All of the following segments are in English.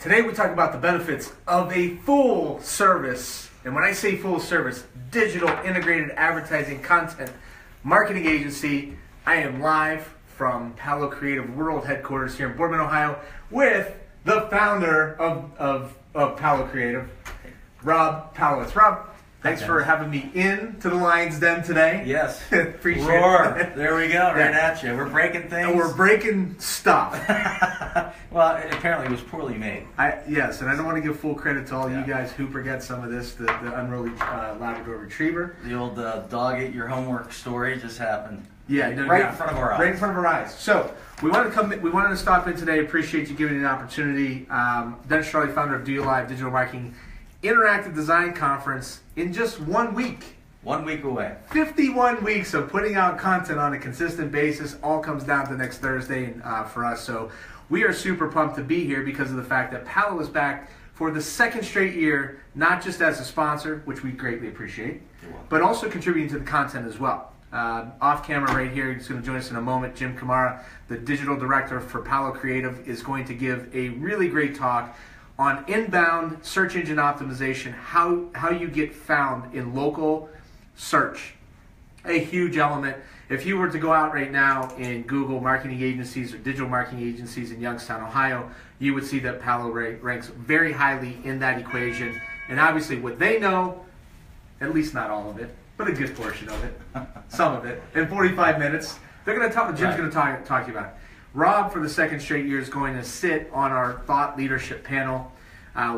Today we talk about the benefits of a full service, and when I say full service, digital integrated advertising content marketing agency. I am live from Paulo Creative World headquarters here in Boardman, Ohio, with the founder of Paulo Creative, Rob Paulo. Rob, thanks for having me in to the Lion's Den today. Yes. Appreciate Roar. it. There we go, right at you. We're breaking things. And we're breaking stuff. Well, apparently it was poorly made. Yes, and I don't want to give full credit to all you guys who forget some of this. The unruly Labrador Retriever. The old dog ate your homework story just happened. Yeah, right in front of our eyes. Right in front of our eyes. So we wanted to stop in today. Appreciate you giving me an opportunity. Dennis Charlie, founder of DOYO Digital Marketing Interactive Design Conference in just 1 week. 1 week away. 51 weeks of putting out content on a consistent basis. All comes down to next Thursday for us. So we are super pumped to be here because of the fact that Paulo is back for the second straight year, not just as a sponsor, which we greatly appreciate, but also contributing to the content as well. Off camera right here, he's going to join us in a moment. Jim Kamara, the digital director for Paulo Creative, is going to give a really great talk on inbound search engine optimization, how you get found in local search. A huge element. If you were to go out right now and Google marketing agencies or digital marketing agencies in Youngstown, Ohio, you would see that Paulo ranks very highly in that equation. And obviously what they know, at least not all of it, but a good portion of it, some of it, in 45 minutes, they're going to talk. Jim's going to talk to you about it. Rob, for the second straight year, is going to sit on our thought leadership panel.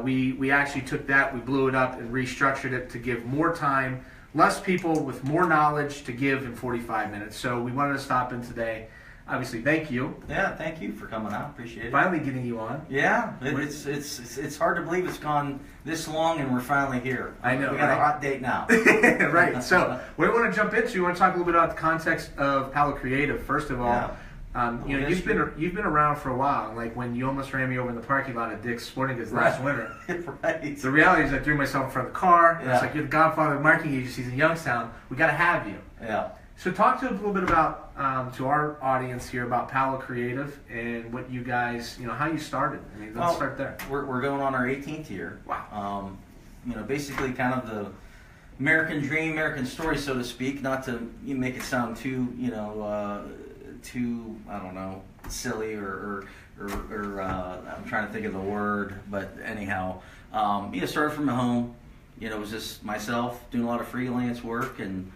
We actually took that, we blew it up and restructured it to give more time, less people with more knowledge to give in 45 minutes. So we wanted to stop in today. Obviously, thank you. Yeah, thank you for coming out. Appreciate it. Finally getting you on. Yeah, it's hard to believe it's gone this long and we're finally here. I know. We got a hot date now. Right. So what we want to jump into, we want to talk a little bit about the context of Paulo Creative. First of all, you've been around for a while. Like when you almost ran me over in the parking lot at Dick's Sporting Goods last winter. Right. The reality is I threw myself in front of the car. Yeah. It's like, you're the godfather of marketing agencies in Youngstown. We got to have you. Yeah. So talk to us a little bit about, to our audience here, about Paulo Creative and what you guys, how you started. I mean, let's start there. We're going on our 18th year. Wow. Basically kind of the American dream, American story, so to speak. Not to make it sound too, I don't know, silly or I'm trying to think of the word, but anyhow, started from home. It was just myself doing a lot of freelance work, and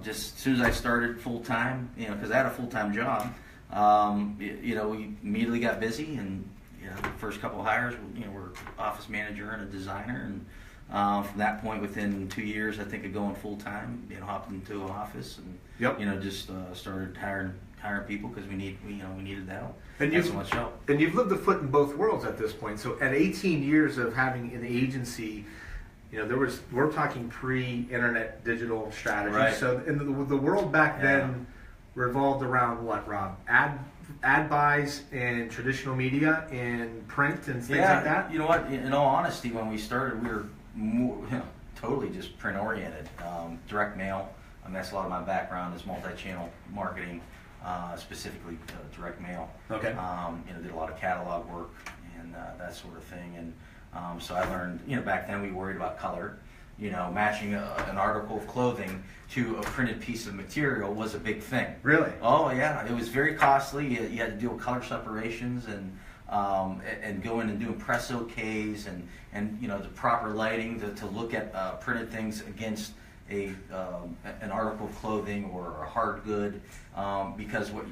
just as soon as I started full time, because I had a full time job, we immediately got busy, and the first couple of hires, we're office manager and a designer, and from that point, within 2 years, I think of going full time, hopped into an office, and just started hiring people because we needed that help. And so much help. And you've lived a foot in both worlds at this point. So at 18 years of having an agency, we're talking pre-internet digital strategy. Right. So in the world back then revolved around what, Rob? Ad buys and traditional media and print and things like that? You know what? In all honesty, when we started, we were more, totally just print oriented. Direct mail. That's a lot of my background is multi-channel marketing, specifically direct mail. Okay. Did a lot of catalog work and that sort of thing. And so I learned, back then we worried about color. Matching an article of clothing to a printed piece of material was a big thing. Really? Oh yeah, it was very costly. You had to deal with color separations and go in and do press OKs and the proper lighting to look at printed things against an article of clothing or a hard good, because what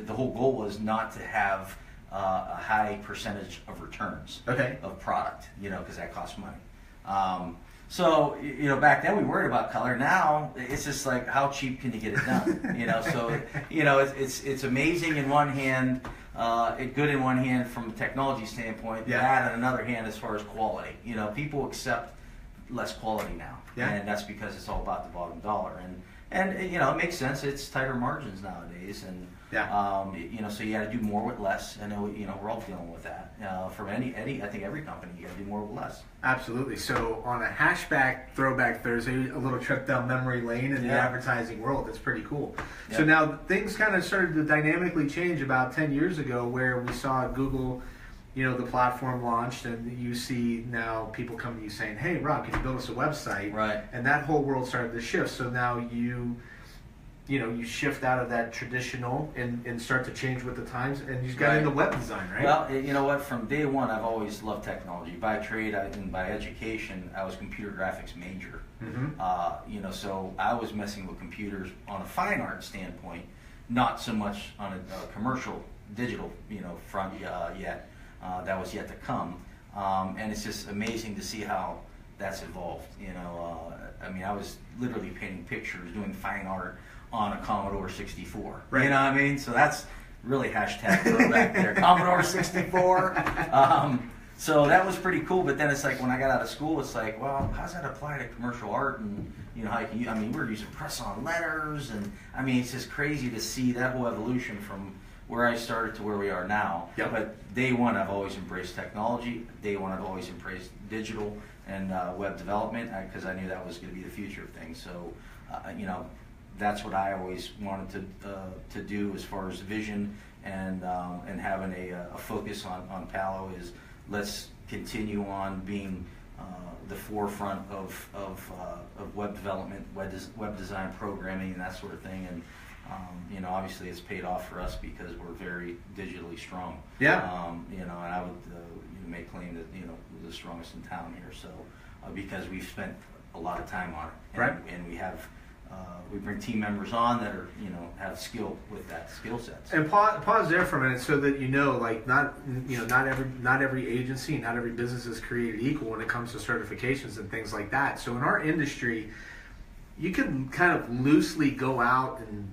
the whole goal was not to have a high percentage of returns of product, because that costs money. So back then we worried about color. Now it's just like, how cheap can you get it done? So it's amazing in one hand, good in one hand from a technology standpoint. Bad on another hand as far as quality. People accept less quality now, and that's because it's all about the bottom dollar. And it makes sense. It's tighter margins nowadays, and so you got to do more with less. And we're all dealing with that. From I think every company, you got to do more with less. Absolutely. So on a hashtag Throwback Thursday, a little trip down memory lane in the advertising world. That's pretty cool. So now things kind of started to dynamically change about 10 years ago, where we saw Google the platform launched, and you see now people come to you saying, "Hey, Rob, can you build us a website?" Right. And that whole world started to shift. So now you shift out of that traditional and start to change with the times, and you got into web design, right? Well, you know what? From day one, I've always loved technology. By trade and by education, I was computer graphics major. So I was messing with computers on a fine art standpoint, not so much on a commercial digital front yet. That was yet to come, and it's just amazing to see how that's evolved. I was literally painting pictures, doing fine art on a Commodore 64. Right. You know what I mean? So that's really hashtag throwback there. Commodore 64. So that was pretty cool. But then it's like when I got out of school, it's like, well, how's that apply to commercial art? And how you can we're using press-on letters, and it's just crazy to see that whole evolution from where I started to where we are now. Yep. But day one, I've always embraced technology. Day one, I've always embraced digital and web development because I knew that was going to be the future of things. So, that's what I always wanted to do as far as vision and having a focus on Paulo is let's continue on being the forefront of web development, web design, programming, and that sort of thing. And obviously it's paid off for us because we're very digitally strong. Yeah. And I would make claim that we're the strongest in town here. So because we've spent a lot of time on it, and, right. And we have. We bring team members on that are, have skill with that skill sets. And pause there for a minute, so that not every agency, not every business is created equal when it comes to certifications and things like that. So in our industry, you can kind of loosely go out and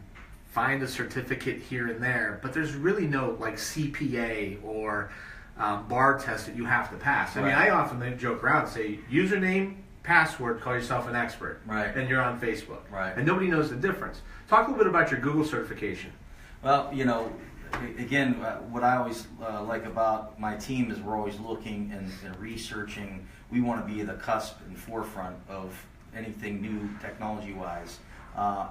find a certificate here and there, but there's really no CPA or bar test that you have to pass. Right. I often joke around, say username, password, call yourself an expert, right? And you're on Facebook, right? And nobody knows the difference. Talk a little bit about your Google certification. Well, again, what I always like about my team is we're always looking and researching. We want to be the cusp and forefront of anything new technology-wise,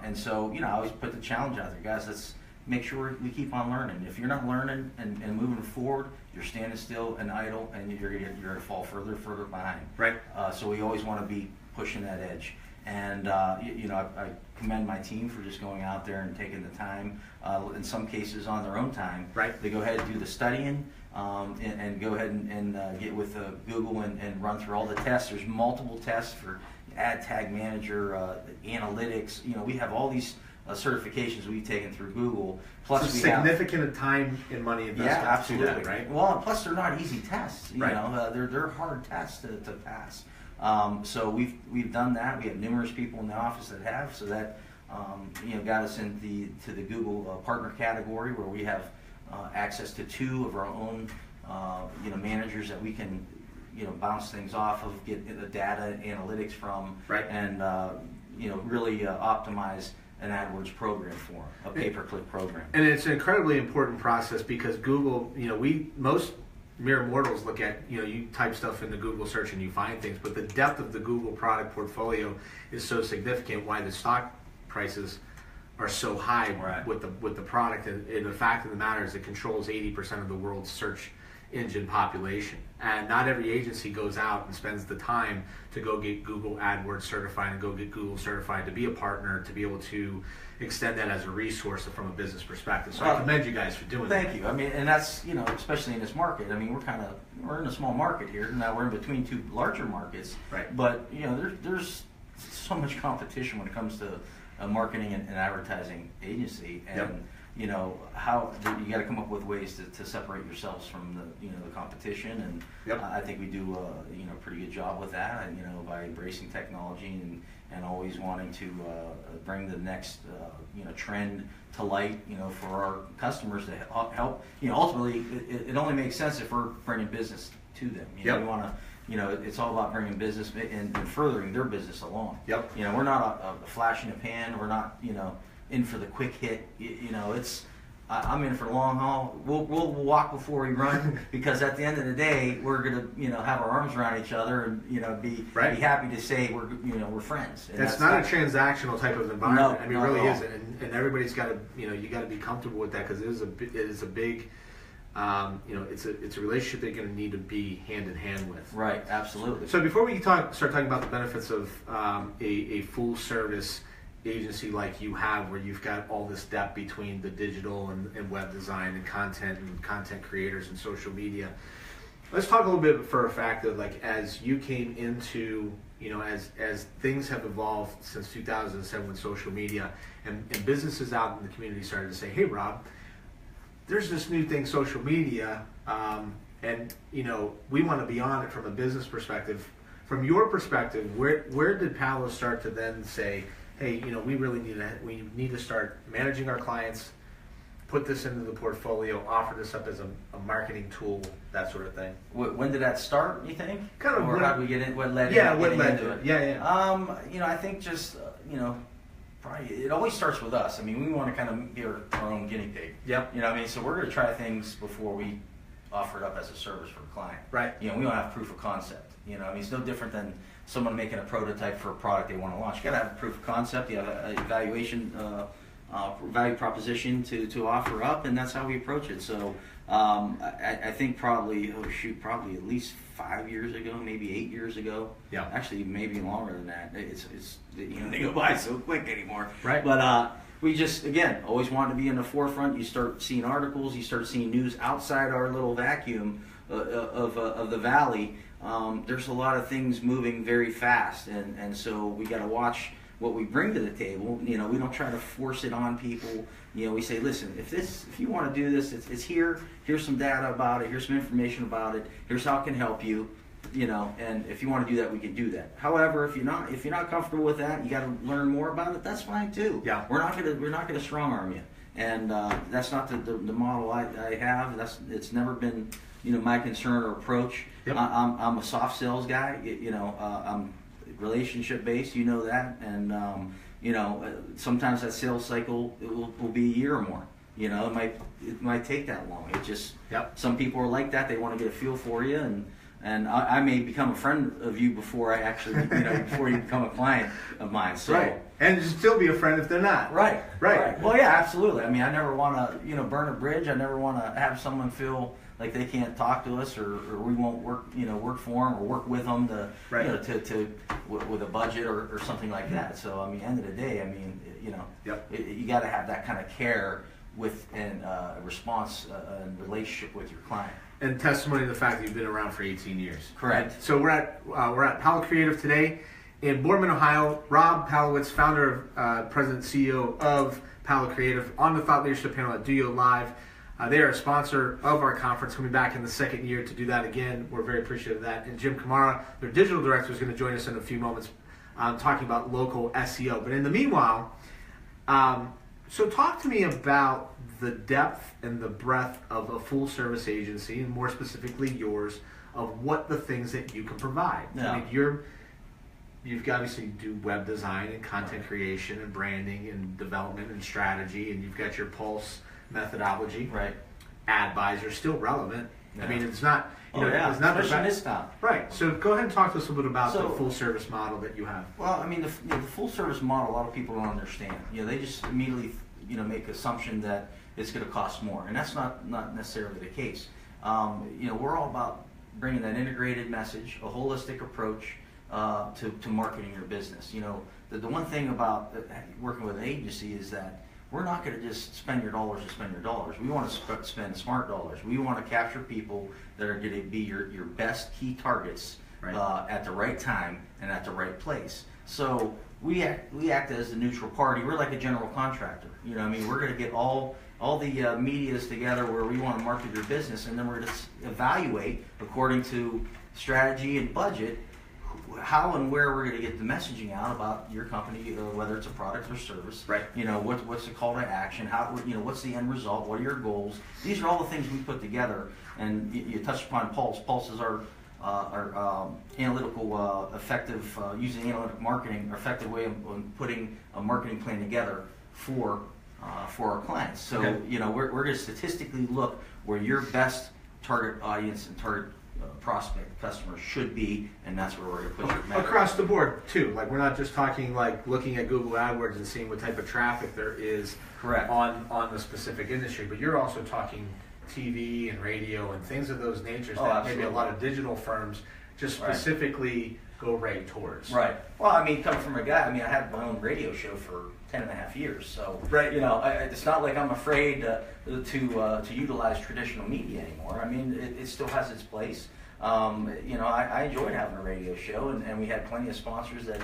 and so I always put the challenge out there, guys. Let's make sure we keep on learning. If you're not learning and moving forward, you're standing still and idle, and you're going to fall further behind. Right. So we always want to be pushing that edge. And I commend my team for just going out there and taking the time, in some cases on their own time, right. They go ahead and do the studying, and go ahead and get with Google and run through all the tests. There's multiple tests for ad tag manager, analytics. We have all these certifications we've taken through Google. Plus, it's significant time and money investment. Yeah, absolutely. Right. Well, plus they're not easy tests. Right. They're hard tests to pass. So we've done that. We have numerous people in the office that have. So that got us to the Google partner category, where we have access to 2 of our own managers that we can bounce things off of, get the data analytics from, right. And really optimize an AdWords program for a pay-per-click program. And it's an incredibly important process because Google, most mere mortals look at, you type stuff into Google search and you find things, but the depth of the Google product portfolio is so significant, why the stock prices are so high, right. with the product. And the fact of the matter is it controls 80% of the world's search engine population. And not every agency goes out and spends the time to go get Google AdWords certified and go get Google certified to be a partner, to be able to extend that as a resource from a business perspective. So I commend you guys for doing that. Thank you. And that's, especially in this market. We're in a small market here. Now we're in between 2 larger markets. Right. But, there's so much competition when it comes to a marketing and advertising agency. And, yep. How you got to come up with ways to separate yourselves from the competition, and yep. I think we do a pretty good job with that, by embracing technology and always wanting to bring the next trend to light, for our customers to help. Ultimately it only makes sense if we're bringing business to them. Yep. We want to, it's all about bringing business and furthering their business along. Yep. We're not a flash in the pan. We're not in for the quick hit. I'm in for the long haul. We'll walk before we run, because at the end of the day, we're gonna have our arms around each other and be happy to say we're friends. And that's not a transactional type of environment. No, it really isn't. And everybody's got to you got to be comfortable with that, because it is a big it's a relationship they're going to need to be hand in hand with. Right, absolutely. So before we start talking about the benefits of a full service agency like you have, where you've got all this depth between the digital and web design and content creators and social media, let's talk a little bit for a fact of like as you came into, as things have evolved since 2007 with social media and businesses out in the community started to say, hey Rob, there's this new thing, social media, and we want to be on it from a business perspective. From your perspective, where did Paulo start to then say, hey, we really need to start managing our clients, put this into the portfolio, offer this up as a marketing tool, that sort of thing? When did that start, you think? Kind of. Or how did we get in? What led into it? Yeah. I think just, probably it always starts with us. I mean, we want to kind of be our own guinea pig. Yep. So we're going to try things before we offer it up as a service for a client. Right. We don't have proof of concept. It's no different than someone making a prototype for a product they want to launch. You got to have a proof of concept. You have an evaluation, value proposition to offer up, and that's how we approach it. So I think probably at least 5 years ago, maybe 8 years ago. Yeah. Actually, maybe longer than that. They go by so quick anymore. Right. But we just, again, always wanted to be in the forefront. You start seeing articles, you start seeing news outside our little vacuum of the valley. There's a lot of things moving very fast, and so we got to watch what we bring to the table. We don't try to force it on people. We say, listen, if you want to do this, it's here. Here's some data about it. Here's some information about it. Here's how it can help you. And if you want to do that, we can do that. However, if you're not comfortable with that, you got to learn more about it. That's fine too. Yeah. We're not gonna strong arm you, and that's not the model I have. It's never been my concern or approach. Yep. I'm a soft sales guy. I'm relationship based. That, and sometimes that sales cycle will be a year or more. It might take that long. It just Some people are like that. They want to get a feel for you, and I may become a friend of you before I actually, before you become a client of mine. So, right. And still be a friend if they're not. Right. Well, yeah, absolutely. I mean, I never want to, burn a bridge. I never want to have someone feel like they can't talk to us, or we won't work for them or work with them to, with a budget or something like that. So, I mean, end of the day, I mean, you got to have that kind of care with and response and relationship with your client. And testimony to the fact that you've been around for 18 years. Correct. So we're at Paulo Creative today in Boardman, Ohio. Rob Palowitz, founder, president, CEO of Paulo Creative, on the Thought Leadership panel at DOYO Live. They are a sponsor of our conference, coming back in the second year to do that again. We're very appreciative of that. And Jim Kamara, their digital director, is going to join us in a few moments talking about local SEO. But in the meanwhile, so talk to me about the depth and the breadth of a full service agency, and more specifically yours, of what the things that you can provide. Yeah. I mean, you've obviously do web design and content creation and branding and development and strategy, and you've got your Pulse methodology. Right. Advisor, still relevant. Yeah. I mean, it's not. It's not especially this time. Right. So go ahead and talk to us a little bit about So, the full service model that you have. Well, I mean, the full service model, a lot of people don't understand. They just immediately make assumption that it's going to cost more, and that's not necessarily the case. We're all about bringing that integrated message, a holistic approach to marketing your business. The one thing about working with an agency is that we're not going to just spend your dollars to spend your dollars. We want to spend smart dollars. We want to capture people that are going to be your best key targets at the right time and at the right place. So we act as the neutral party. We're like a general contractor. We're going to get all the medias together where we want to market your business, and then we're going to evaluate according to strategy and budget how and where we're going to get the messaging out about your company, whether it's a product or service. Right. What's the call to action? How what's the end result? What are your goals? These are all the things we put together. And you touched upon Pulse. Pulse is our analytical, effective, using analytic marketing, or effective way of putting a marketing plan together for our clients. So we're going to statistically look where your best target audience and target prospect customer should be, and that's where we're going to put your message. Across the board too. Like, we're not just talking like looking at Google AdWords and seeing what type of traffic there is Correct. on the specific industry, but you're also talking TV and radio and things of those natures Oh, that absolutely. maybe a lot of digital firms just Right. specifically go right towards. Right. Well, I mean, coming from a guy, I mean, I had my own radio show for 10 and a half years. So, Right. you know, it's not like I'm afraid to utilize traditional media anymore. I mean, it still has its place. You know, I enjoyed having a radio show, and we had plenty of sponsors that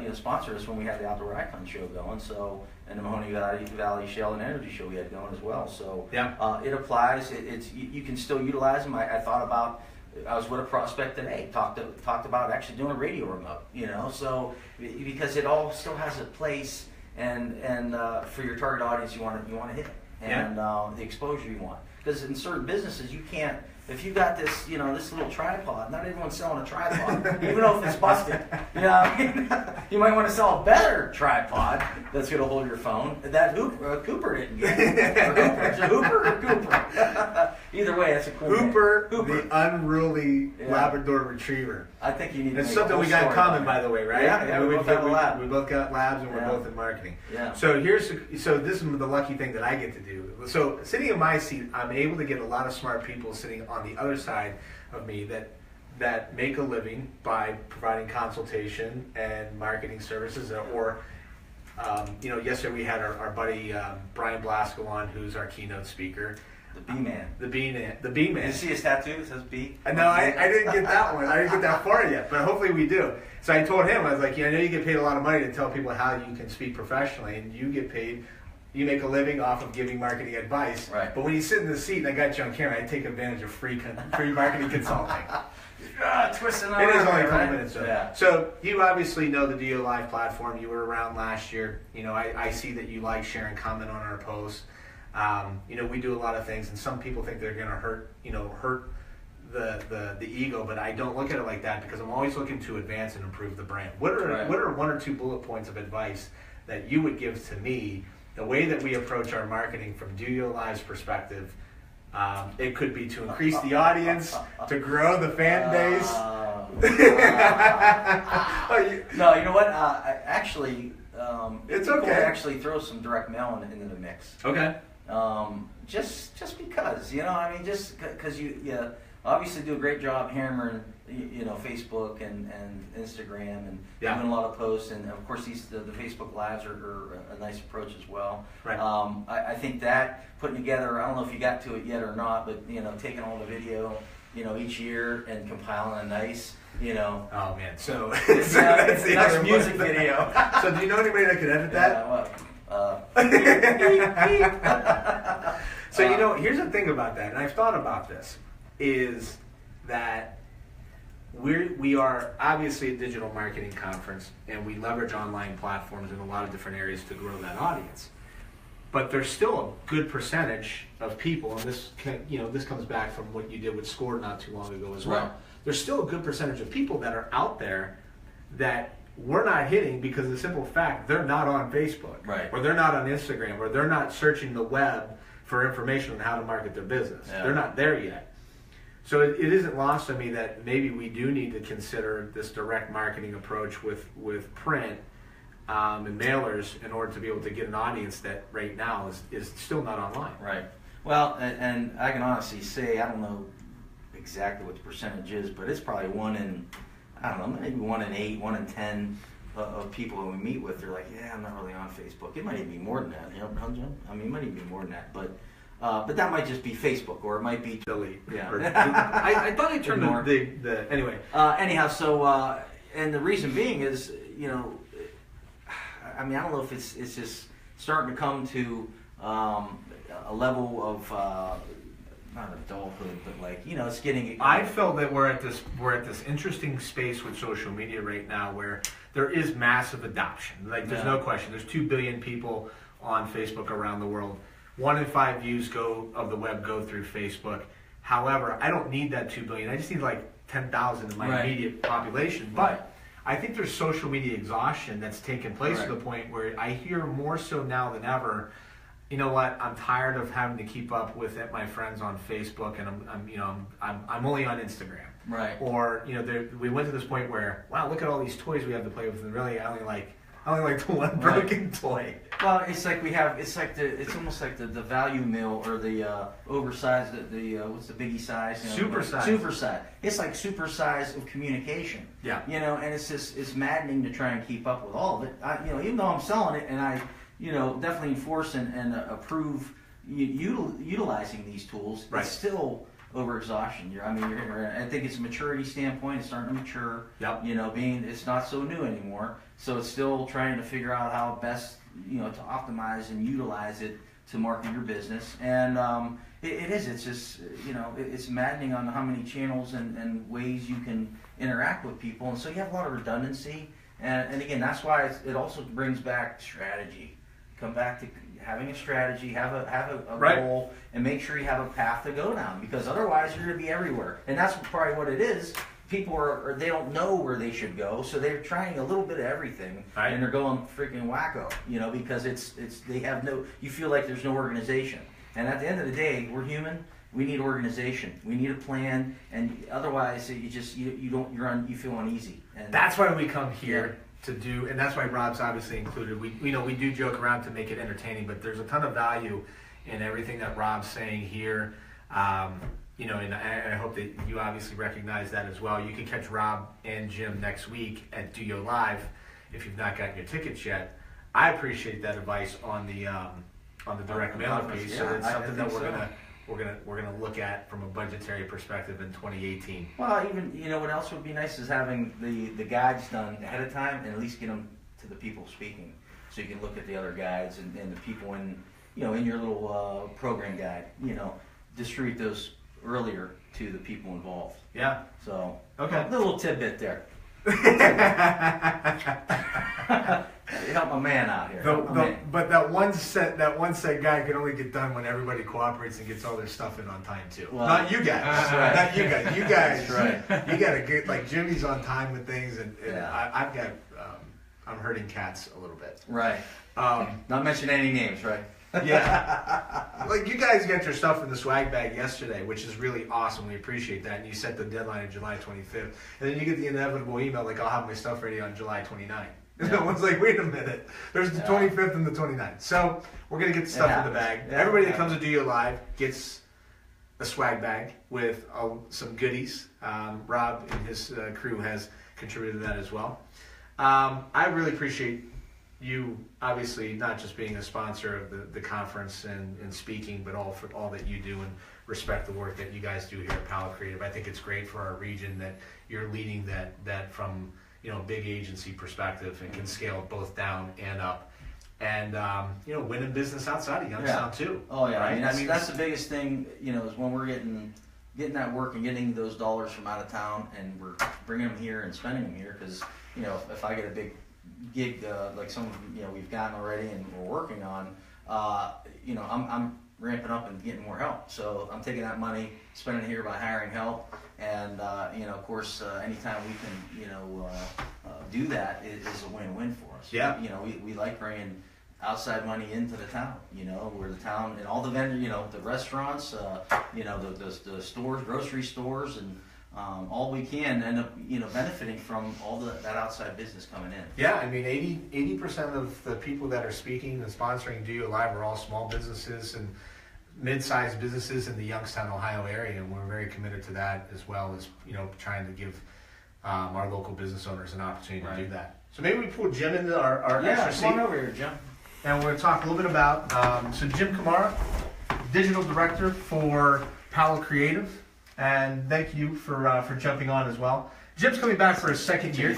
you know, sponsored us when we had the Outdoor Icon show going. So, and the Mahoney Valley Shell and Energy show we had going as well. So, Yeah. it applies. You can still utilize them. I thought about. I was with a prospect today. Talked about actually doing a radio remote. You know, so because it all still has a place, and for your target audience, you want to hit it, and the exposure you want. Because in certain businesses, you can't. If you got this, you know, this little tripod, not everyone's selling a tripod, even though if it's busted. You know, I mean, you might want to sell a better tripod that's going to hold your phone. That Cooper didn't get. Is it Hooper or Cooper? Either way, that's a cool Hooper, name. the unruly Labrador Retriever. I think you need to It's make something a we whole got in story common, about by it. the way, right? Yeah, we both have a lab. We both got labs, and we're Yeah. both in marketing. Yeah. So this is the lucky thing that I get to do. So sitting in my seat, I'm able to get a lot of smart people sitting on the other side of me that make a living by providing consultation and marketing services, or you know, yesterday we had our buddy Brian Blasco on, who's our keynote speaker. The B-Man. The B-Man. Did you see his tattoo? It says B. No, I didn't get that one. I didn't get that far yet, but hopefully we do. So I told him, I was like, I know you get paid a lot of money to tell people how you can speak professionally, and you get paid, you make a living off of giving marketing advice. Right. But when you sit in the seat and I got you on camera, I take advantage of free marketing consulting. Twisting It is only a right? couple minutes though. Yeah. So you obviously know the DO Live platform. You were around last year. You know, I see that you like, share, and comment on our posts. You know, we do a lot of things, and some people think they're going to hurt the ego, but I don't look at it like that, because I'm always looking to advance and improve the brand. What are one or two bullet points of advice that you would give to me, the way that we approach our marketing from DO Live's perspective? It could be to increase the audience, to grow the fan base. No, you know what? Actually, It's you can okay. actually throw some direct mail into the mix. Okay. Just because, you know, I mean, just because you obviously do a great job hammering, you know, Facebook and Instagram and Yeah. doing a lot of posts, and of course the Facebook Lives are a nice approach as well. Right. I think that putting together, I don't know if you got to it yet or not, but you know, taking all the video, you know, each year and compiling a nice, you know. Oh man, so It's that's the nice other music one. video. So do you know anybody that can edit that? So you know, here's the thing about that, and I've thought about this, is that we are obviously a digital marketing conference, and we leverage online platforms in a lot of different areas to grow that audience. But there's still a good percentage of people, and this comes back from what you did with Score not too long ago as well. Right. There's still a good percentage of people that are out there that we're not hitting because of the simple fact they're not on Facebook, Right. or they're not on Instagram, or they're not searching the web for information on how to market their business. Yeah. They're not there yet. So it isn't lost on me that maybe we do need to consider this direct marketing approach with print and mailers in order to be able to get an audience that right now is still not online. Right. Well, and I can honestly say, I don't know exactly what the percentage is, but it's probably 1 in, I don't know, maybe 1 in 8, 1 in 10 of people who we meet with, they're like, yeah, I'm not really on Facebook. It might even be more than that, you know, I mean, it might even be more than that, but that might just be Facebook, or it might be Delete. Yeah. I thought I turned Ignore. the anyway. anyhow, so and the reason being is, you know, I mean, I don't know if it's just starting to come to a level of not adulthood, but like, you know, it's getting. I felt that we're at this interesting space with social media right now where there is massive adoption. Like, there's no question. There's 2 billion people on Facebook around the world. 1 in 5 views of the web go through Facebook. However, I don't need that 2 billion. I just need like 10,000 in my Right. immediate population. But I think there's social media exhaustion that's taken place to the point where I hear more so now than ever, you know what, I'm tired of having to keep up with my friends on Facebook, and I'm only on Instagram. Right. Or, you know, we went to this point where, wow, look at all these toys we have to play with, and really I only like I only like the one broken toy. Well, it's like it's almost like the value meal or the oversized, what's the biggie size? Super size. Super size. It's like super size of communication. Yeah. And it's maddening to try and keep up with all of it. Even though I'm selling it and I, definitely enforce and approve utilizing these tools, right. It's still over exhaustion. I think it's a maturity standpoint. It's starting to mature. Yep. It's not so new anymore. So it's still trying to figure out how best, to optimize and utilize it to market your business. And it's just, it's maddening on how many channels and ways you can interact with people. And so you have a lot of redundancy. And again, that's why it also brings back strategy. Come back to having a strategy, have a right. goal, and make sure you have a path to go down, because otherwise you're going to be everywhere. And that's probably what it is. People they don't know where they should go, so they're trying a little bit of everything, right. And they're going freaking wacko, because they have you feel like there's no organization. And at the end of the day, we're human. We need organization. We need a plan, and otherwise you feel uneasy. And that's why we come here. To do, and that's why Rob's obviously included. We do joke around to make it entertaining, but there's a ton of value in everything that Rob's saying here. And I hope that you obviously recognize that as well. You can catch Rob and Jim next week at DOYO Live if you've not gotten your tickets yet. I appreciate that advice on the direct mail piece. So it's something that we're gonna look at from a budgetary perspective in 2018. Well, even what else would be nice is having the guides done ahead of time, and at least get them to the people speaking, so you can look at the other guides and the people in your little program guide. Distribute those earlier to the people involved. Yeah. So okay, a little tidbit there. Help my man out here. But that one set guy can only get done when everybody cooperates and gets all their stuff in on time too. Well, not you guys. Right. Not you guys. You guys. Right. You got to get like Jimmy's on time with things, and yeah. I've got. I'm hurting cats a little bit. Right. Not mention any names, right? Yeah. Like you guys got your stuff in the swag bag yesterday, which is really awesome. We appreciate that. And you set the deadline of July 25th. And then you get the inevitable email like, I'll have my stuff ready on July 29th. And no one's like, wait a minute. There's the 25th and the 29th. So we're going to get the stuff in the bag. Everybody that comes to DOYO Live gets a swag bag with some goodies. Rob and his crew has contributed to that as well. I really appreciate you obviously not just being a sponsor of the conference and speaking, but all for all that you do, and respect the work that you guys do here at Paulo Creative. I think it's great for our region that you're leading that from a big agency perspective and can scale both down and up, and winning business outside of Youngstown too. Oh yeah, right? I mean that's the biggest thing. Is when we're getting that work and getting those dollars from out of town, and we're bringing them here and spending them here, because if I get a big gig like some we've gotten already and we're working on, I'm ramping up and getting more help. So I'm taking that money, spending it here by hiring help, and of course, anytime we can do that is a win-win for us. Yeah. We like bringing outside money into the town. Where the town and all the vendors, the restaurants, the stores, grocery stores, and all we can end up, benefiting from all that outside business coming in. Yeah, I mean, 80% of the people that are speaking and sponsoring DOYO Live are all small businesses and mid-sized businesses in the Youngstown, Ohio area, and we're very committed to that, as well as trying to give our local business owners an opportunity to do that. So maybe we pull Jim into our extra seat. Come on over here, Jim. And we're going to talk a little bit about so Jim Kamara, digital director for Paulo Creative. And thank you for jumping on as well. Jim's coming back for his second year.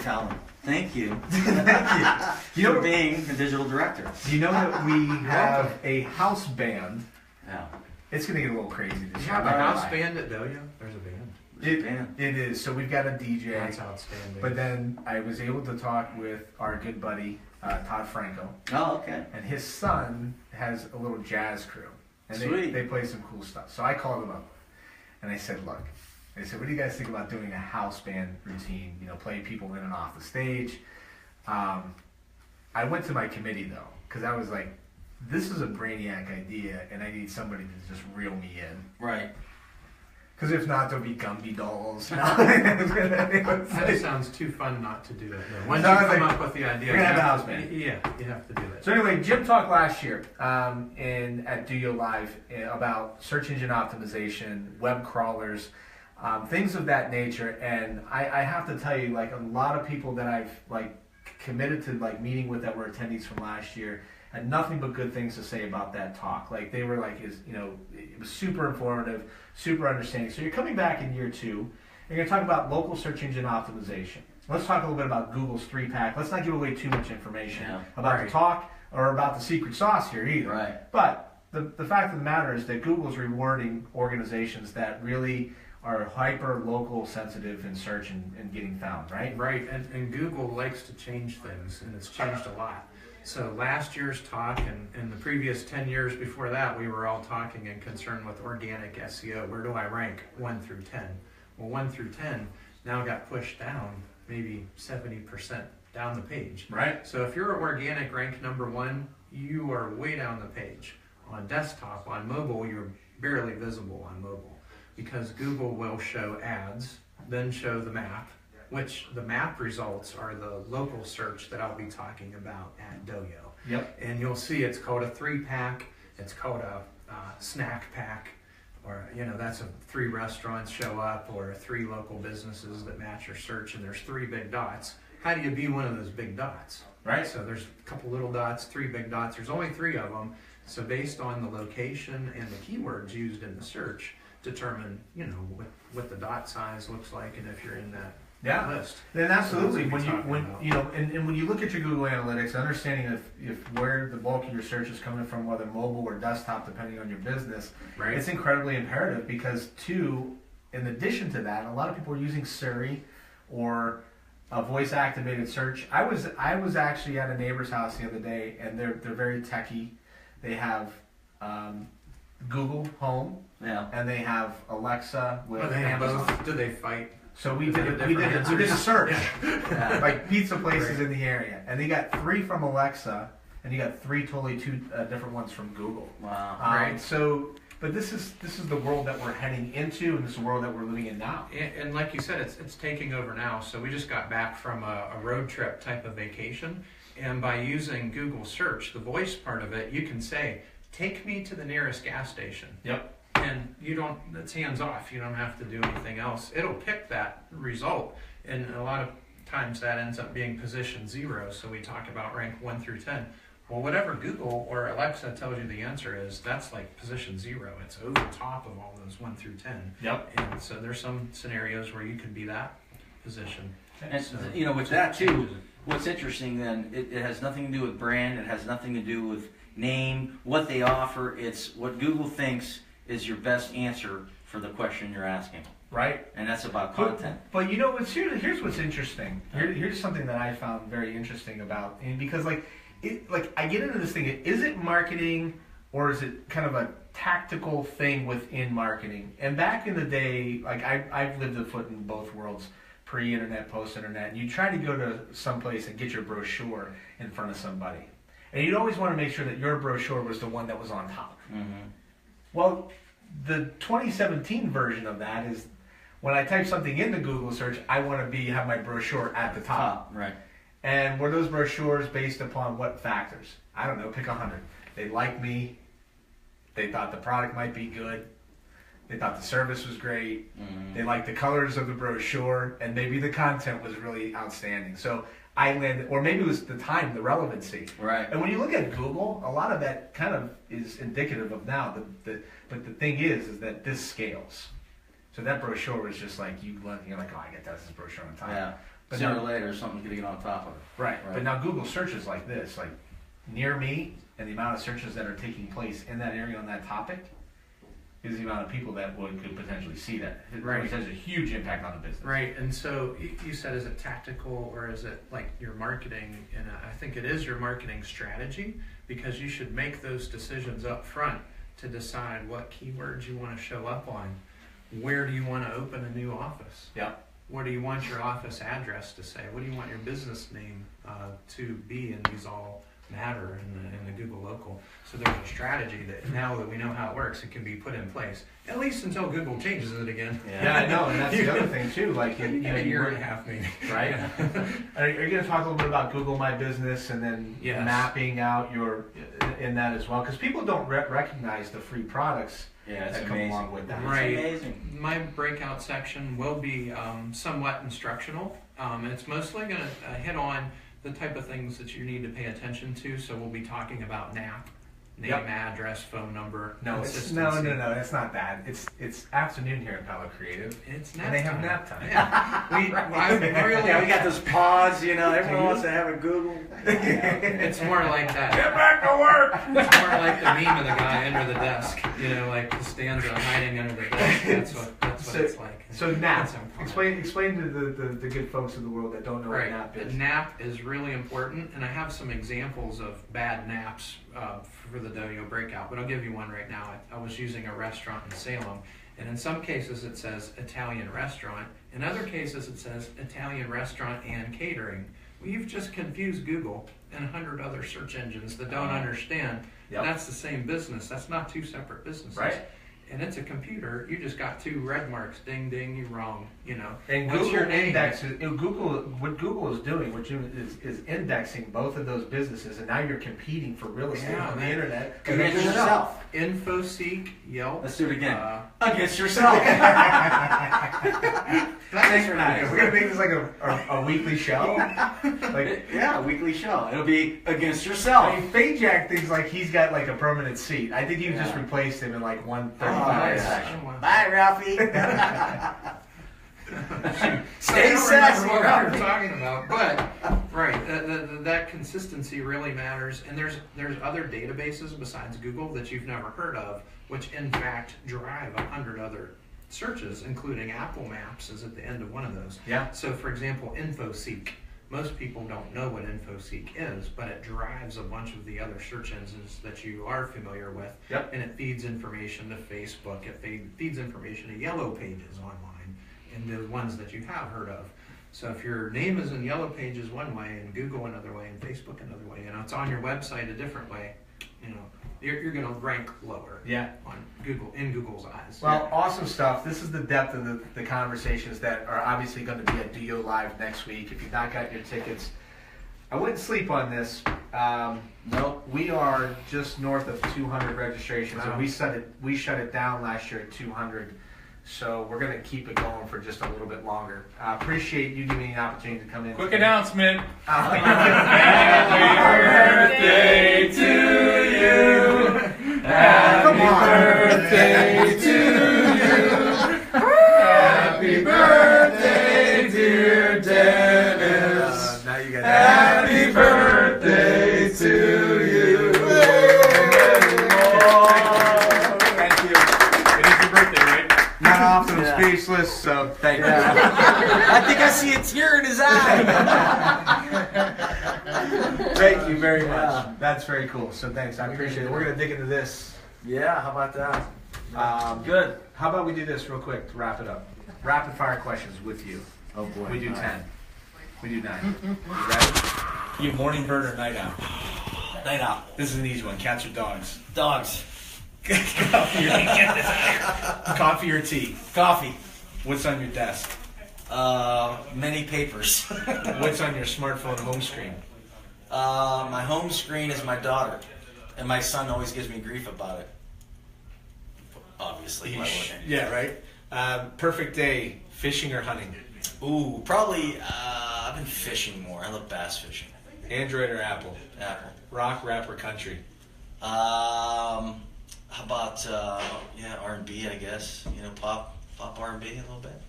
Thank you. Thank you. For being a digital director. Do you know that we have a house band? Yeah. It's going to get a little crazy this year. You have a house band at DOYO? There's a band. It is. So we've got a DJ. That's outstanding. But then I was able to talk with our good buddy, Todd Franco. Oh, okay. And his son has a little jazz crew. And they play some cool stuff. So I called him up. And I said, look, what do you guys think about doing a house band routine, play people in and off the stage? I went to my committee, though, because I was like, this is a brainiac idea, and I need somebody to just reel me in. Right. Because if not, there'll be Gumby dolls. That sounds too fun not to do that. Though. Once you come up with the idea, we're gonna have a house band. Yeah, you have to do that. So anyway, Jim talked last year at DOYO Live about search engine optimization, web crawlers, things of that nature. And I have to tell you, like a lot of people that I've like committed to like meeting with that were attendees from last year had nothing but good things to say about that talk. Like they were like, it was super informative, super understanding. So you're coming back in year 2, and you're going to talk about local search engine optimization. Let's talk a little bit about Google's 3-pack. Let's not give away too much information about the talk or about the secret sauce here either. Right. But the fact of the matter is that Google's rewarding organizations that really are hyper local sensitive in search and getting found, right? Right, and Google likes to change things, and it's changed a lot. So last year's talk and the previous 10 years before that, we were all talking and concerned with organic SEO. Where do I rank 1 through 10? Well, 1 through 10 now got pushed down maybe 70% down the page. Right. So if you're organic rank number 1, you are way down the page. On desktop, on mobile, you're barely visible on mobile because Google will show ads, then show the map, which the map results are the local search that I'll be talking about at DOYO. Yep. And you'll see it's called a 3-pack, it's called a snack pack, or that's 3 restaurants show up, or 3 local businesses that match your search, and there's 3 big dots. How do you be one of those big dots? Right. So there's a couple little dots, 3 big dots. There's only 3 of them. So based on the location and the keywords used in the search, determine what the dot size looks like, and if you're in that. Yeah, list. Then absolutely. So when when you look at your Google Analytics, understanding if where the bulk of your search is coming from, whether mobile or desktop, depending on your business, right. It's incredibly imperative because in addition to that, a lot of people are using Siri or a voice activated search. I was actually at a neighbor's house the other day, and they're very techy. They have Google Home, and they have Alexa with they have Amazon. both. Do they fight? So we did a search, like pizza places Right. in the area, and they got 3 from Alexa, and you got 3 totally different ones from Google. Wow. Right. So, but this is the world that we're heading into, and this is the world that we're living in now. And like you said, it's taking over now. So we just got back from a road trip type of vacation, and by using Google search, the voice part of it, you can say, "Take me to the nearest gas station." Yep. And it's hands off. You don't have to do anything else. It'll pick that result. And a lot of times that ends up being position 0. So we talk about rank 1 through 10. Well, whatever Google or Alexa tells you the answer is, that's like position 0. It's over top of all those 1 through 10. Yep. And so there's some scenarios where you can be that position. And So, with that too, what's interesting then, it has nothing to do with brand, it has nothing to do with name, what they offer, it's what Google thinks is your best answer for the question you're asking. Right. And that's about content. But here's what's interesting. Here's something that I found very interesting about, and because I get into this thing. Is it marketing or is it kind of a tactical thing within marketing? And back in the day, like I've lived a foot in both worlds, pre-internet, post-internet. And you try to go to someplace and get your brochure in front of somebody, and you'd always want to make sure that your brochure was the one that was on top. Mm-hmm. Well, the 2017 version of that is when I type something into Google search, I want to have my brochure at the top. Right. And were those brochures based upon what factors? I don't know, pick 100. They liked me. They thought the product might be good. They thought the service was great. Mm-hmm. They liked the colors of the brochure, and maybe the content was really outstanding. So I landed, or maybe it was the time, the relevancy. Right. And when you look at Google, a lot of that kind of is indicative of now. But the thing is that this scales. So that brochure was just like, you're like, oh, I get that, this brochure on top. Yeah. But Sooner now, or later, something's going to get on top of it. right. But now Google searches like this, like near me, and the amount of searches that are taking place in that area on that topic is the amount of people that could potentially see that. It Right. has a huge impact on the business. Right, and so you said, is it tactical or is it like your marketing? And I think it is your marketing strategy, because you should make those decisions up front to decide what keywords you want to show up on. Where do you want to open a new office? Yeah. What do you want your office address to say? What do you want your business name to be in these all matter in the Google local. So there's a strategy that now that we know how it works, it can be put in place, at least until Google changes it again. Yeah, I know, and that's the other thing too. Like, A year and a half maybe. Right? Are you going to talk a little bit about Google My Business and then Yes. mapping out your in that as well? Because people don't recognize the free products Yeah, it's that come amazing. along with that. Right. It's amazing. My breakout section will be somewhat instructional. And it's mostly going to hit on the type of things that you need to pay attention to. So we'll be talking about NAP, name, Yep. address, phone number. No, it's no, it's not that. It's afternoon here at Paulo Creative, It's nap and they have time. nap time. Yeah. I really, Yeah, we got those pods, everyone wants to have a Google. It's more like that. Get back to work. It's more like the meme of the guy under the desk. Like the stanza hiding under the desk. That's what it's like. So NAP. That's important. Explain to the good folks of the world that don't know Right. what NAP is. The nap is really important, and I have some examples of bad naps for the DOYO breakout, but I'll give you one right now. I was using a restaurant in Salem, and in some cases it says Italian restaurant. In other cases it says Italian restaurant and catering. Well, you've just confused Google and 100 other search engines that don't understand. Yep. That's the same business. That's not two separate businesses. Right. And it's a computer. You just got two red marks. Ding, ding, you're wrong. And What's your Google name? indexes. What Google is doing, is indexing both of those businesses, and now you're competing for real estate Yeah, on the man. internet Against yourself. InfoSeek, Yelp. Let's do it again. Against yourself. Thanks for that. We're gonna make this like a weekly show. Like, Yeah, weekly show. It'll be against yourself. I mean, Fajack thinks like he's got like a permanent seat. I think you just Yeah. replaced him in like 135 Oh, yeah. section. Bye, Ralphie. Stay I don't sassy, remember what we Ralphie. were talking about, but right, that consistency really matters. And there's other databases besides Google that you've never heard of, which in fact drive 100 other searches, including Apple Maps is at the end of one of those. Yeah. So, for example, InfoSeek. Most people don't know what InfoSeek is, but it drives a bunch of the other search engines that you are familiar with. Yep. And it feeds information to Facebook. It feeds information to Yellow Pages online, and the ones that you have heard of. So if your name is in Yellow Pages one way, and Google another way, and Facebook another way, it's on your website a different way, you're going to rank lower. Yeah. On Google, in Google's eyes. Well, awesome stuff. This is the depth of the conversations that are obviously going to be at DO Live next week. If you've not gotten your tickets, I wouldn't sleep on this. Nope. We are just north of 200 registrations, Wow. and we shut it down last year at 200. So we're going to keep it going for just a little bit longer. I appreciate you giving me an opportunity to come in. Quick announcement. Happy birthday to you. Come on. Birthday to you. Happy birthday, dear Dennis. Now you got Happy birthday to you. Thank you. It is your birthday, right? Not often Yeah. I'm speechless, so thank you. I think I see a tear in his eye. Thank you very much. Yeah. That's very cool. So thanks. I appreciate it. We're going to dig into this. Yeah, how about that? Good. How about we do this real quick to wrap it up? Rapid fire questions with you. Oh boy. We do All 10. right. We do 9. You ready? You morning bird or night owl? Night out. This is an easy one. Cats or dogs? Dogs. Coffee or tea? Coffee. What's on your desk? Many papers. What's on your smartphone home screen? My home screen is my daughter, and my son always gives me grief about it. Obviously, why wouldn't it? Yeah, right. Perfect day, fishing or hunting? Ooh, probably. I've been fishing more. I love bass fishing. Android or Apple? Apple. Rock, rap, or country? How about R&B? I guess pop R&B a little bit.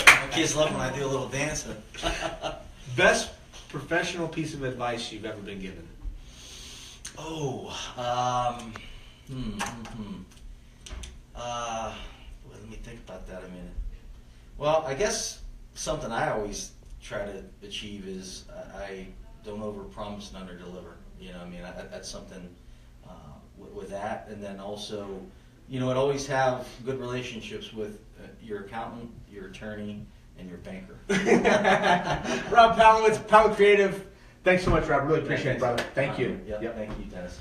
My kids love when I do a little dancing. Best professional piece of advice you've ever been given? Oh, let me think about that a minute. Well, I guess something I always try to achieve is I don't overpromise and underdeliver. That's something with that, and then also, I'd always have good relationships with your accountant, your attorney, and your banker. Rob Paulo, it's Paulo Creative. Thanks so much, Rob. Really appreciate it, Thanks. brother. Thank you. Yep. Thank you, Dennis.